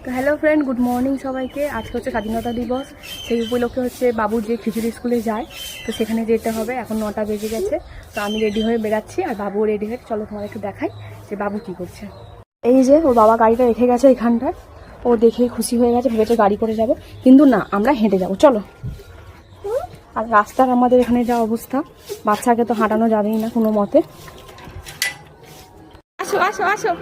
তো hello friend, good morning সবাইকে। আজকে হচ্ছে স্বাধীনতা দিবস, সেই উপলক্ষে হচ্ছে বাবু যে খিচুড়ি স্কুলে যায়, তো সেখানে যেতে হবে। এখন 9টা বেজে গেছে, তো আমি রেডি হয়ে বেরাচ্ছি আর বাবুও রেডি হয়ে। চলো তোমার একটু দেখাই যে বাবু কী করছে। এই যে ওর বাবা গাড়িটা রেখে গেছে এখানটায়, ও দেখেই খুশি হয়ে গেছে, ভেবেছে গাড়ি করে যাব, কিন্তু না, আমরা হেঁটে যাব। চলো। আর রাস্তার আমাদের এখানে যা অবস্থা, বাচ্চাকে তো হাঁটানো যাবেই না কোনো মতে। আসো আসো আসো।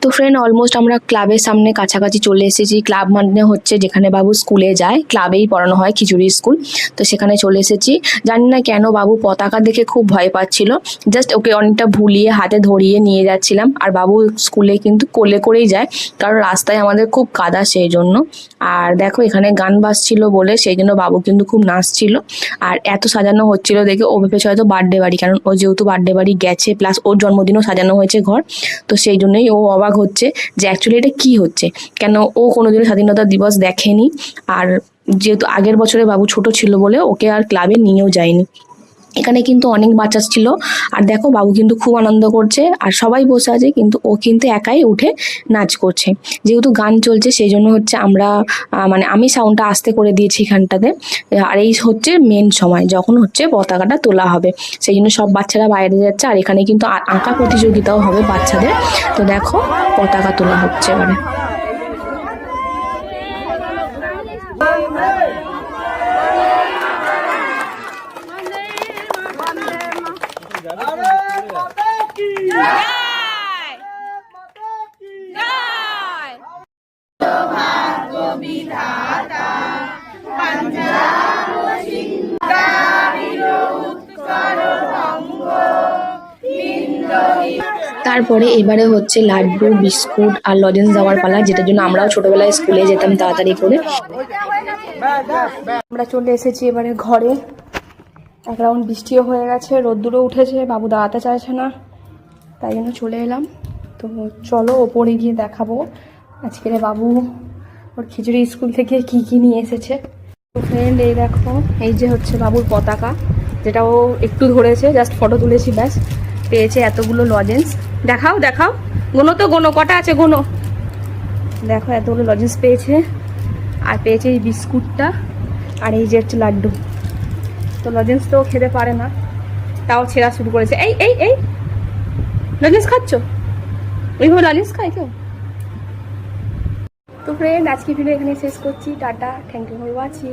তো ফ্রেন্ড, অলমোস্ট আমরা ক্লাবের সামনে কাছাকাছি চলে এসেছি। ক্লাব মানে হচ্ছে যেখানে বাবু স্কুলে যায়, ক্লাবেই পড়ানো হয় খিচুড়ি স্কুল। তো সেখানে চলে এসেছি। জানি না কেন বাবু পতাকা দেখে খুব ভয় পাচ্ছিল, জাস্ট ওকে অনেকটা ভুলিয়ে হাতে ধরিয়ে নিয়ে যাচ্ছিলাম। আর বাবু স্কুলে কিন্তু কোলে করেই যায়, কারণ রাস্তায় আমাদের খুব কাদা, সেই জন্য। আর দেখো এখানে গান বাজছিল বলে সেই জন্য বাবু কিন্তু খুব নাচছিল। আর এত সাজানো হচ্ছিল দেখে ও ভেবেছে হয়তো বার্থডে বাড়ি, কারণ ও যেহেতু বার্থডে বাড়ি গেছে, প্লাস ওর জন্মদিনও সাজানো হয়েছে ঘর। তো সেই জন্যই ও অবাক হচ্ছে যে অ্যাকচুয়ালি এটা কি হচ্ছে, কেন ও কোনোদিনও স্বাধীনতা দিবস দেখেনি। আর যেহেতু আগের বছরে বাবু ছোট ছিল বলে ওকে আর ক্লাবে নিয়েও যায়নি। এখানে কিন্তু অনেক বাচ্চা ছিল, আর দেখো বাবু কিন্তু খুব আনন্দ করছে, আর সবাই বসে আছে কিন্তু ও কিন্তু একাই উঠে নাচ করছে। যেহেতু গান চলছে সেই জন্য হচ্ছে আমরা মানে আমি সাউন্ডটা আস্তে করে দিয়েছি এখানটাতে। আর এই হচ্ছে মেন সময় যখন হচ্ছে পতাকাটা তোলা হবে, সেই জন্য সব বাচ্চারা বাইরে যাচ্ছে। আর এখানে কিন্তু আঁকা প্রতিযোগিতাও হবে বাচ্চাদের। তো দেখো পতাকা তোলা হচ্ছে এবারে। তারপরে এবারে হচ্ছে লাড্ডু, বিস্কুট আর লজেন্স দেওয়ার পালা, যেটার জন্য আমরাও ছোটবেলায় স্কুলে যেতাম তাড়াতাড়ি করে। আমরা চলে এসেছি এবারে ঘরে। এক রাউন্ড বৃষ্টিও হয়ে গেছে, রোদ্দুরও উঠেছে, বাবু দাঁড়াতে চাইছে না, তাই জন্য চলে এলাম। তো চলো ওপরে গিয়ে দেখাবো আজকের বাবু ওর খিচুড়ি স্কুল থেকে কি কি নিয়ে এসেছে। তো ফ্রেন্ড, এই দেখো, এই যে হচ্ছে বাবুর পতাকা, যেটা ও একটু ধরেছে, জাস্ট ফটো তুলেছি ব্যাস। পেয়েছে এতগুলো লজেন্স। দেখাও দেখাও, গোনো তো, গোনো কটা আছে গোনো। দেখো এতগুলো লজেন্স পেয়েছে, আর পেয়েছে এই বিস্কুটটা, আর এই যে হচ্ছে লাড্ডু। তো লজেন্স তো খেতে পারে না, তাও ছেঁড়া শুরু করেছে। এই এই এই লজেন্স খাচ্ছ? ওইভাবে লজেন্স খায় কেউ? তো ফ্রেন্ড, আজকে ভিডিও এখানে শেষ করছি। Tata, thank you for watching.